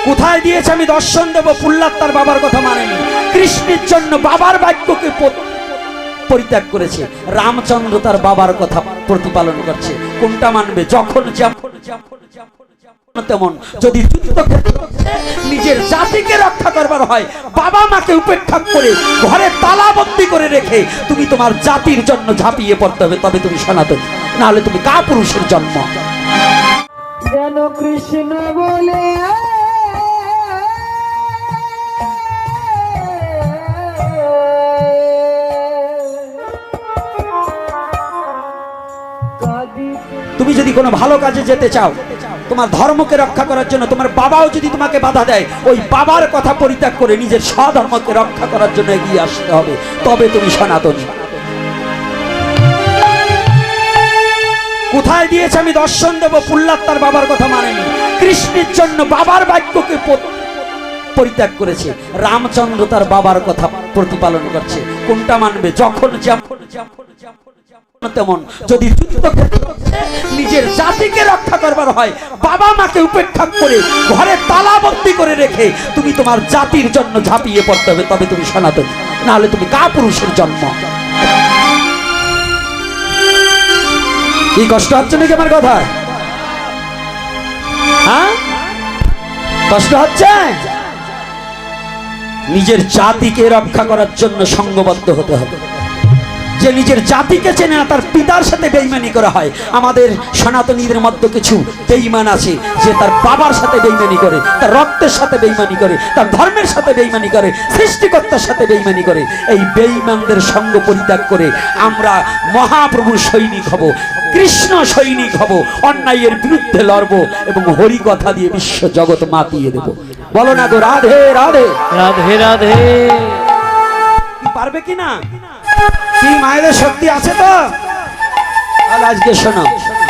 কোথায় দিয়েছে আমি দর্শন দেব। প্রহ্লাদ তার বাবার কথা মানেনি, কৃষ্ণের জন্য বাবার বাক্যকে পরিত্যাগ করেছে। রামচন্দ্র তার বাবার কথা প্রতিপালন করছে। কোনটা মানবে? যখন তেমন যদি যুদ্ধক্ষেত্রে নিজের জাতিকে রক্ষা করবার হয়, বাবা মাকে উপেক্ষা করে ঘরে তালাবন্দি করে রেখে তুমি তোমার জাতির জন্য ঝাঁপিয়ে পড়তে হবে, তবে তুমি সনাতন, না হলে তুমি কাপুরুষের জন্ম। যেন কৃষ্ণ বলে তুমি যদি কোনো ভালো কাজে যেতে চাও, তোমার ধর্মকে রক্ষা করার জন্য তোমার বাবাও যদি তোমাকে বাধা দেয়, ওই বাবার কথা পরিত্যাগ করে নিজের স্বধর্মকে রক্ষা করার জন্য এগিয়ে আসতে হবে, তবে তুমি সনাতনী। কোথায় দিয়েছে আমি দর্শন দেব। প্রহ্লাদ তার বাবার কথা মানেনি, কৃষ্ণের জন্য বাবার বাক্যকে পরিত্যাগ করেছে। রামচন্দ্র তার বাবার কথা প্রতিপালন করছে। কোনটা মানবে? যখন তেমন যদি যুদ্ধক্ষেত্রে নিজের জাতিকে রক্ষা করবার হয়, বাবা মাকে উপেক্ষা করে ঘরে তালাবন্দি করে রেখে তুমি তোমার জাতির জন্য ঝাঁপিয়ে পড়তে হবে, তবে তুমি সনাতন, না হলে তুমি কাপুরুষের জন্ম। কি কষ্ট হচ্ছে নাকি আমার কথা? হ্যাঁ, কষ্ট হচ্ছে? নিজের জাতিকে রক্ষা করার জন্য সংঘবদ্ধ হতে হবে। যে নিজের জাতিকে চেনে না, তার পিতার সাথে বেঈমানি করা হয়। আমাদের সনাতনীদের মধ্যে কিছু বেঈমান আছে যে তার বাবার সাথে বেঈমানি করে, তার রক্তের সাথে বেঈমানি করে, তার ধর্মের সাথে বেঈমানি করে, সৃষ্টিকর্তার সাথে বেঈমানি করে। এই বেঈমানদের সঙ্গ পরিত্যাগ করে আমরা মহাপ্রভুর সৈনিক হব, কৃষ্ণ সৈনিক হব, অন্যায়ের বিরুদ্ধে লড়ব এবং হরি কথা দিয়ে বিশ্ব জগৎ মাতিয়ে দেব। বলো না গো রাধে রাধে রাধে রাধে। পারবে কিনা? কি মায়েদের শক্তি আছে তো? আজকে শোনো,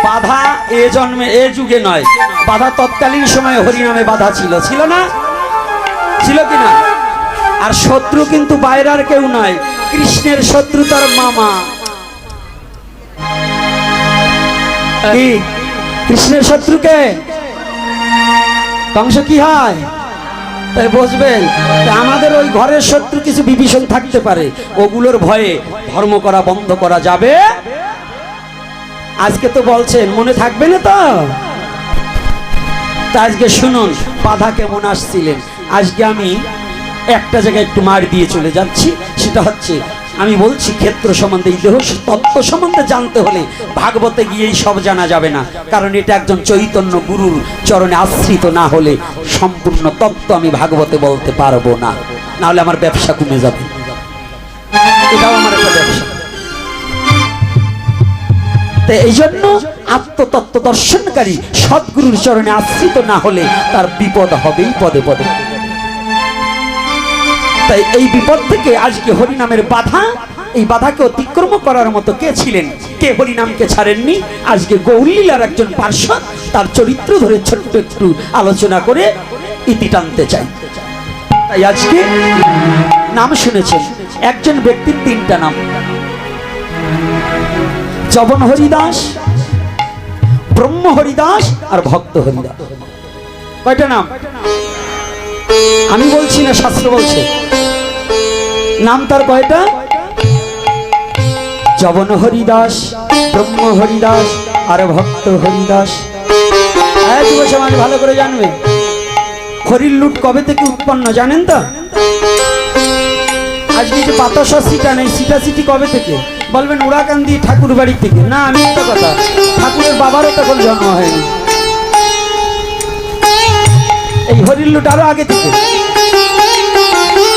বাধা এ জন্মে এ যুগে নয়, বাধা তৎকালীন সময়ে হরিনামে বাধা ছিল, ছিল না? ছিল কিনা? আর শত্রু কিন্তু বাইরের কেউ নয়, কৃষ্ণের শত্রু তার মামা। কি কৃষ্ণের শত্রুকে কংস কি হয়? তাই বুঝবেন, আমাদের ওই ঘরের শত্রু কিছু বিভীষণ থাকতে পারে, ওগুলোর ভয়ে ধর্ম করা বন্ধ করা যাবে। আজকে তো বলছেন, মনে থাকবে না তো? আজকে শুনুন বাধা কেমন আসছিলেন। আজকে আমি একটা জায়গায় একটু মার দিয়ে চলে যাচ্ছি, সেটা হচ্ছে আমি বলছি ক্ষেত্র সম্বন্ধে, এই দেহ তত্ত্ব সম্বন্ধে জানতে হলে ভাগবতে গিয়েই সব জানা যাবে না, কারণ এটা একজন চৈতন্য গুরুর চরণে আশ্রিত না হলে সম্পূর্ণ তত্ত্ব আমি ভাগবতে বলতে পারবো না, না হলে আমার ব্যবসা কমে যাবে। এটাও আমার একটা ব্যবসা। তো এই জন্য আত্মতত্ত্ব দর্শনকারী সদ্গুরুর চরণে আশ্রিত না হলে তার বিপদ হবেই পদে পদে। তাই এই বিপদ থেকে আজকে হরিনামের বাধা, এই বাধাকে অতিক্রম করার মতো কে ছিলেন? কে হরিনামকে ছাড়েননি? আজকে গৌরলীলার একজন পার্শ্বদ, তার চরিত্র ধরে ছোট্ট একটু আলোচনা করে ইতি টানতে চাই। তাই আজকে নাম শুনেছেন, একজন ব্যক্তির তিনটা নাম, যবন হরিদাস, ব্রহ্ম হরিদাস আর ভক্ত হরিদাস। কয়টা নাম? আমি বলছি না, শাস্ত্র বলছে। নাম তার কয়টা? যবন হরিদাস, ব্রহ্ম হরিদাস আর ভক্ত হরিদাস। যুব সমাজ ভালো করে জানবে, হরির লুট কবে থেকে উৎপন্ন জানেন তো? আজকে যে বাতাসা সিটা নেই, সিটা সিটি কবে থেকে? বলবেন উড়াকান্দি ঠাকুর বাড়ি থেকে। না, আমি একটা কথা, ঠাকুরের বাবারও তখন জন্ম হয়নি। এই হরির লুট আরো আগে থেকে।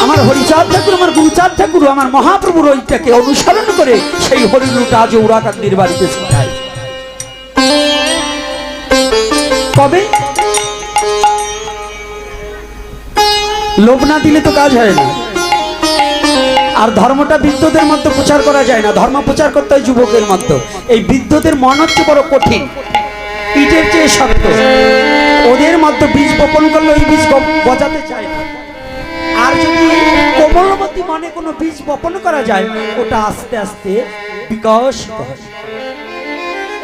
আমার হরিচাঁদ ঠাকুর, আমার গুরুচাঁদ ঠাকুর, আমার মহাপ্রভুর ওইটাকে অনুসরণ করে সেই হরির লুট আজ উড়াকান্দির বাড়িতে শিখায়। কবে? লোভ না দিলে তো কাজ হয় না। আর ধর্মটা বৃদ্ধদের মধ্যে প্রচার করা যায় না, ধর্ম প্রচার করতে হয় যুবকের মধ্যে। এই বৃদ্ধদের মন হচ্ছে বড় কঠিন, পিঠের চেয়ে শক্ত। ওদের মধ্যে বীজ বপন করলে ওই বীজ গজাতে চায় না। আর যদি কোমলমতি মনে কোনো বীজ বপন করা যায়, ওটা আস্তে আস্তে বিকশিত হয়।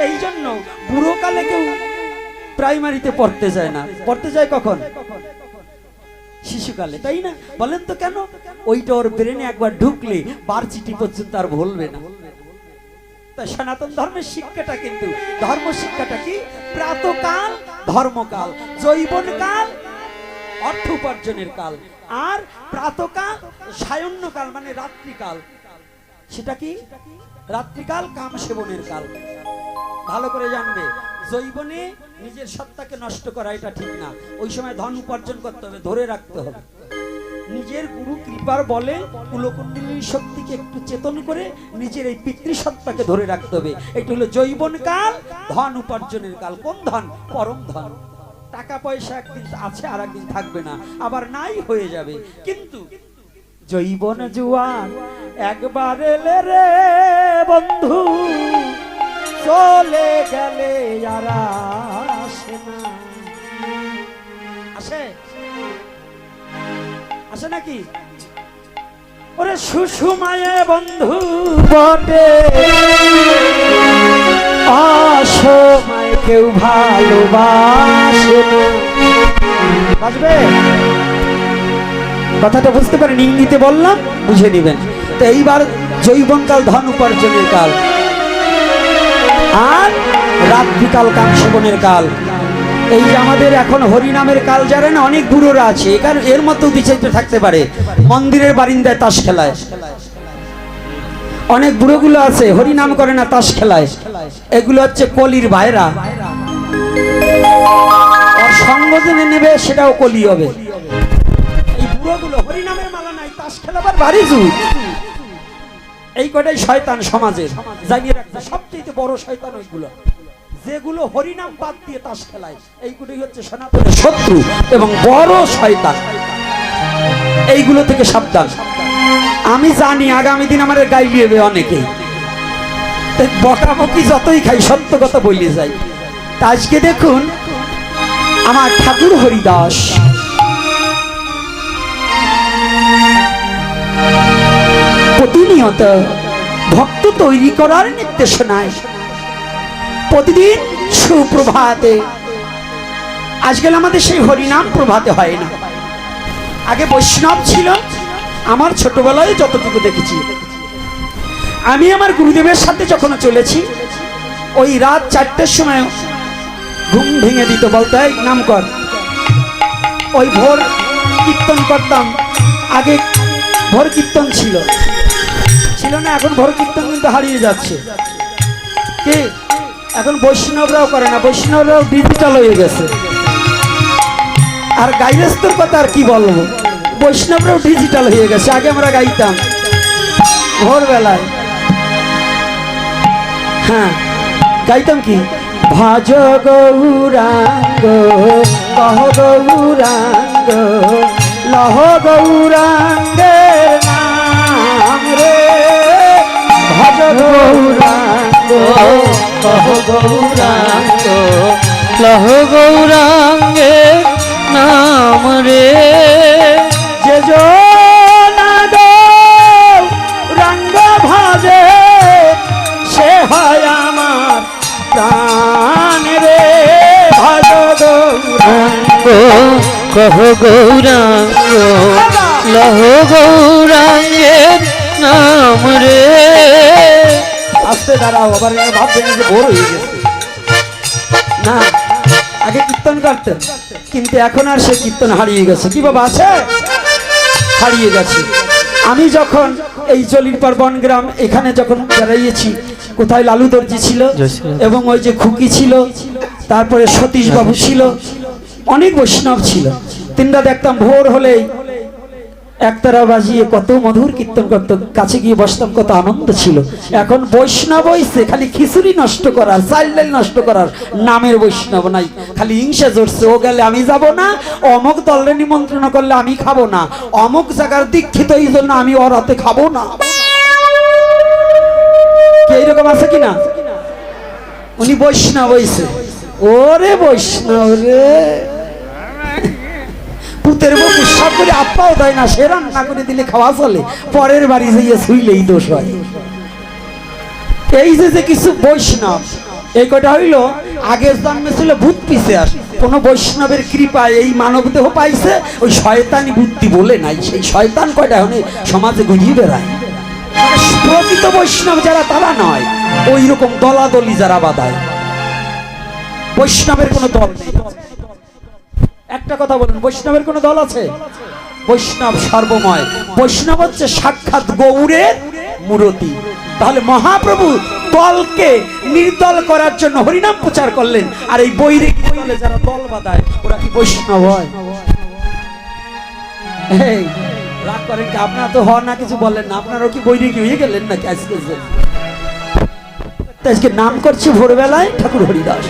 এই জন্য বুড়োকালে কেউ প্রাইমারিতে পড়তে যায় না, পড়তে যায় কখন? শিশুকালে, তাই না? বলেন তো কেন? ওইটা ওর ব্রেনে একবার ঢুকলে বারচিটি পর্যন্ত আর ভুলবে না। তাই সনাতন ধর্মের শিক্ষাটা কিন্তু, ধর্ম শিক্ষাটা কি? প্রাতকাল ধর্মকাল, যৌবনকাল অর্থ উপার্জনের কাল, আর প্রাতকাল সায়ন্যকাল মানে রাত্রিকাল, সেটা কি? রাত্রিকাল কাম সেবনের কাল। ভালো করে জানবে, যৌবনে নিজের সত্তাকে নষ্ট করা এটা ঠিক না। ওই সময় ধন উপার্জন করতে হবে, ধরে রাখতে হবে। নিজের গুরু কৃপার বলে কুলকুণ্ডলিনী শক্তিকে একটু চেতন করে নিজের এই পিতৃসত্তাকে ধরে রাখতে হবে। এটা হলো যৌবন কাল, ধন উপার্জনের কাল। কোন ধন? পরম ধন। টাকা পয়সা একদিন আছে আর একদিন থাকবে না, আবার নাই হয়ে যাবে। কিন্তু যৌবন জুয়ান একবার এলে রে বন্ধু, চলে গেলে আর আসে না। আসে? আসে নাকি? ওরে সুষুমায়ে বন্ধু বটে, অসময় কেউ ভালোবাসে না। বাজবে? কথাটা বুঝতে পারেন? ইঙ্গিতে বললাম, বুঝে নিবেন। তো এইবার যৌবনকাল ধন উপার্জনের কাল, আর রাত্রিকাল কাম সেবনের কাল। এই যে আমাদের এখন হরিনামের কাল, যারা না অনেক বুড়োরা আছে, এখানে এর মধ্যেও বিচারিত থাকতে পারে, মন্দিরের বারিন্দায় তাস খেলায়। অনেক বুড়োগুলো আছে হরিনাম করে না, তাস খেলায়। এগুলো হচ্ছে কলির ভাইরা। ওর সঙ্গ জেনে নেবে, সেটাও কলি হবে। এই বুড়োগুলো হরিনামের মালা নাই, তাস খেলাবার ভারী জুই। এই কটাই শয়তান সমাজের, জানিয়ে রাখতে। সবচেয়ে বড় শয়তান ওইগুলো যেগুলো হরিনাম বাদ দিয়ে তাস খেলায়। এইগুলোই হচ্ছে সনাতনের শত্রু এবং বড় শয়তান। এইগুলো থেকে সাবধান। আমি জানি আগামী দিন আমার গাই লিয়েবে অনেকেই, বকাবকি যতই খাই সত্য কথা বলে যাই। তা আজকে দেখুন আমার ঠাকুর হরিদাস প্রতিনিয়ত ভক্ত তৈরি করার নির্দেশনায় প্রতিদিন সুপ্রভাতে, আজকাল আমাদের সেই হরিনাম প্রভাতে হয় না। আগে বৈষ্ণব ছিল, আমার ছোটবেলায় যতটুকু দেখেছি। আমি আমার গুরুদেবের সাথে যখন চলেছি, ওই রাত 4টের সময় ঘুম ভেঙে দিত, বলতো এই নাম কর। ওই ভোর কীর্তন করতাম। আগে ভোর কীর্তন ছিল না, এখন ভোর কীর্তন কিন্তু হারিয়ে যাচ্ছে। কি? এখন বৈষ্ণবরাও করে না, বৈষ্ণবরাও ডিজিটাল হয়ে গেছে। আর গাইলেস্তর কথা আর কি বলবো, বৈষ্ণবরাও ডিজিটাল হয়ে গেছে। আগে আমরা গাইতাম ভোরবেলায়। হ্যাঁ, গাইতাম কি? ভজ গৌরাঙ্গ কহ গৌরাঙ্গ লহ গৌরাঙ্গের নাম রে, ভজ গৌরাঙ্গ কহ গৌরাঙ্গ লহ গৌরাঙ্গের নাম রে। যে রাঙ্গ ভাজে সে হয় আমার প্রাণ রে, ভজ গৌরাঙ্গ কহ গৌরাঙ্গ লহ গৌরাঙ্গের নাম রে। আস্তে দাঁড়াও, আবার ভাববেন যে ভোর হয়ে গেছে। না, আগে কীর্তন করতেন, কিন্তু এখন আর সে কীর্তন হারিয়ে গেছে। কি বাবা আছে? হারিয়ে গেছে। আমি যখন এই জলিরপার বনগ্রাম এখানে যখন বেড়াইয়েছি, কোথায় লালু দর্জি ছিল এবং ওই যে খুকি ছিল, তারপরে সতীশ বাবু ছিল, অনেক বৈষ্ণব ছিল। তিনটা দেখতাম ভোর হলেই একতারা বাজিয়ে কত মধুর কীর্তন করতো, কাছে গিয়ে বসতাম, কত আনন্দ ছিল। এখন বৈষ্ণব হইছে খালি খিচুড়ি নষ্ট করার, চাল ডাল নষ্ট করার নামের বৈষ্ণব নাই। খালি হিংসা জড়ছে, ও গেলে আমি যাব না, অমুক দলে নিমন্ত্রণ করলে আমি খাবো না, অমুক জায়গার দীক্ষিত এই জন্য আমি ওর হাতে খাবো না। এইরকম আছে কিনা? উনি বৈষ্ণব হইছে। ওরে বৈষ্ণব রে, পুতের বউ সব করে আপ্পাও দেয় না, সে রান্না করে দিলে খাওয়া চলে, পরের বাড়ি যাইয়ে শুইলেই দোষ হয়। এই যে কিছু বৈষ্ণব, এই কটা হইলো আগের জন্মে ছিল ভূত পিছে আসে। কোন বৈষ্ণবের কৃপায় এই মানব দেহ পাইছে, ওই শয়তানি বুদ্ধি বলে নাই। সেই শয়তান কয়টা হলে সমাজে ঘুরিয়ে বেড়ায়। প্রকৃত বৈষ্ণব যারা তারা নয়, ওই রকম দলাদলি যারা বাঁধায়। বৈষ্ণবের কোনো দল নেই। একটা কথা বলুন, বৈষ্ণবের কোনো দল আছে? বৈষ্ণব সর্বময়। বৈষ্ণব হচ্ছে সাক্ষাৎ গৌরের মূরতি। তাহলে মহাপ্রভু দলকে নির্দল করার জন্য হরিনাম প্রচার করলেন। আর এই বৈরিক দলে যারা দল বাঁধায়, ওরা কি বৈষ্ণব হয়? এই রাগ করেন কি? আপনারা তো হওয়ার না কিছু বললেন না, আপনারাও কি বৈরিক হয়ে গেলেন নাকি? আজকে নাম করছি ভোরবেলায় ঠাকুর হরিদাস,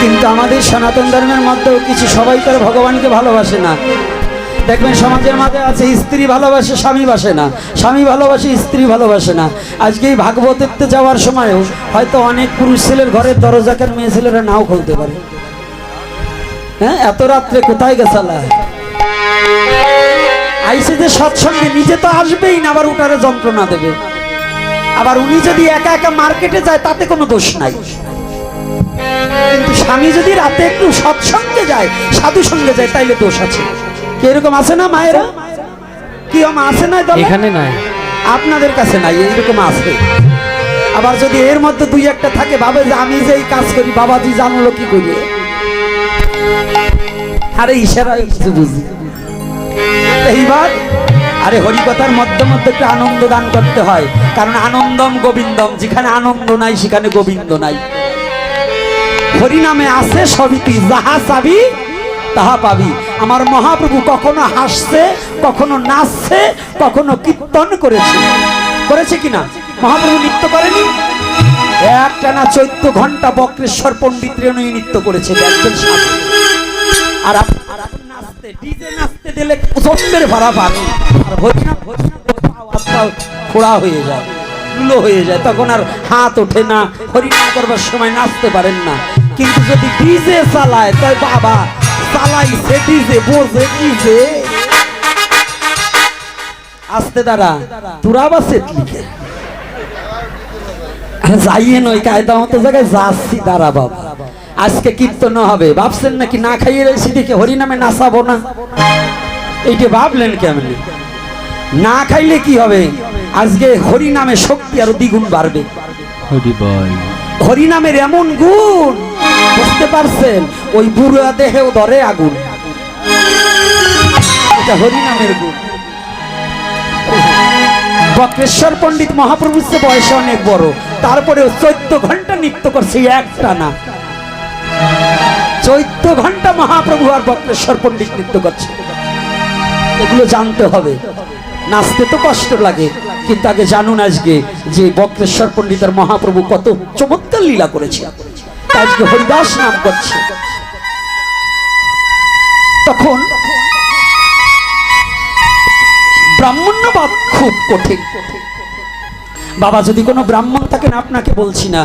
কিন্তু আমাদের সনাতন ধর্মের মধ্যেও কিছু সবাই করে ভগবানকে ভালোবাসে না। দেখবেন সমাজের মাঝে আছে স্ত্রী ভালোবাসে স্বামী বাসে না, স্বামী ভালোবাসে স্ত্রী ভালোবাসে না। আজকে এই ভাগবতেতে যাওয়ার সময়ও হয়তো অনেক পুরুষ ছেলের ঘরের দরজাকার মেয়ে ছেলেরা নাও খুলতে পারে। হ্যাঁ, এত রাত্রে কোথায় গেছালা? আইসে যে সৎসঙ্গে নিজে তো আসবেই না, আবার উঠারে যন্ত্রণা দেবে। আবার উনি যদি একা একা মার্কেটে যায় তাতে কোনো দোষ নাই, কিন্তু স্বামী যদি রাতে একটু সৎসঙ্গে যায়, সাধু সঙ্গে যায়, তাইলে দোষ আছে। কি এরকম আছে না মায়েরা? কি আছে না? এখানে নাই, আপনাদের কাছে নাই, এইরকম আছে। আবার যদি এর মধ্যে দুই একটা থাকে, ভাবে যে আমি যে এই কাজ করি বাবাজি জানলো কি করি, আরে ইশারায় কিছু বুঝি। এইবার আরে হরিকথার মধ্যে মধ্যে একটু আনন্দ দান করতে হয়, কারণ আনন্দম গোবিন্দম, যেখানে আনন্দ নাই সেখানে গোবিন্দ নাই। হরিনামে আছে সবই, তুই যাহা চাবি তাহা পাবি। আমার মহাপ্রভু কখনো হাসছে, কখনো নাচছে, কখনো কীর্তন করেছে কিনা? মহাপ্রভু নৃত্য করেনি? একটানা 14 ঘন্টা বক্রেশ্বর পণ্ডিত রেণু নৃত্য করেছে একজন সাথে। আর আপনি নাচতে, ডিজে নাচতে দিলে চন্দ্রের ভাড়া পান। আর হরিনাম ফোড়া হয়ে যায়, লুলো হয়ে যায়, তখন আর হাত ওঠে না, হরিনাম করবার সময় নাচতে পারেন না। কিন্তু যদি ডিজে চালায়, তাই বাবা চালাইছে ডিজে, বোঝে ডিজে। আস্তে দাঁড়া, তোরা বা সেটলিকে যাইয়ে নয় কায়দা মতো জায়গায় যাচ্ছি। দাঁড়া বাবা, আজকে কীর্তন হবে, ভাবছেন নাকি না খাইয়ে রয়েছি দেখে হরিনামে নাচাবো না? এইটা ভাবলেন কেমনি? না খাইলে কি হবে? আজকে হরিনামে শক্তি আরো দ্বিগুণ বাড়বে। হরিনামের এমন গুণ, বুঝতে পারছেন? ওই বুড়া দেহেও ধরে আগুন, এটা হরিনামের গুণ। বক্রেশ্বর পণ্ডিত মহাপ্রভুর চেয়ে বয়সে অনেক বড়, তারপরেও 14 ঘন্টা নৃত্য করছে একটা না। 14 ঘন্টা মহাপ্রভু আর বক্রেশ্বর পণ্ডিত নৃত্য করছে। এগুলো জানতে হবে। নাচতে তো কষ্ট লাগে, কিন্তু আগে জানুন আজকে যে বক্রেশ্বর পণ্ডিত আর মহাপ্রভু কত চমৎকার লীলা করেছে। আজকে হরিদাস নাম করছে। তখন ব্রাহ্মণ্যবাদ খুব কঠিন। বাবা যদি কোনো ব্রাহ্মণ থাকেন, আপনাকে বলছি না,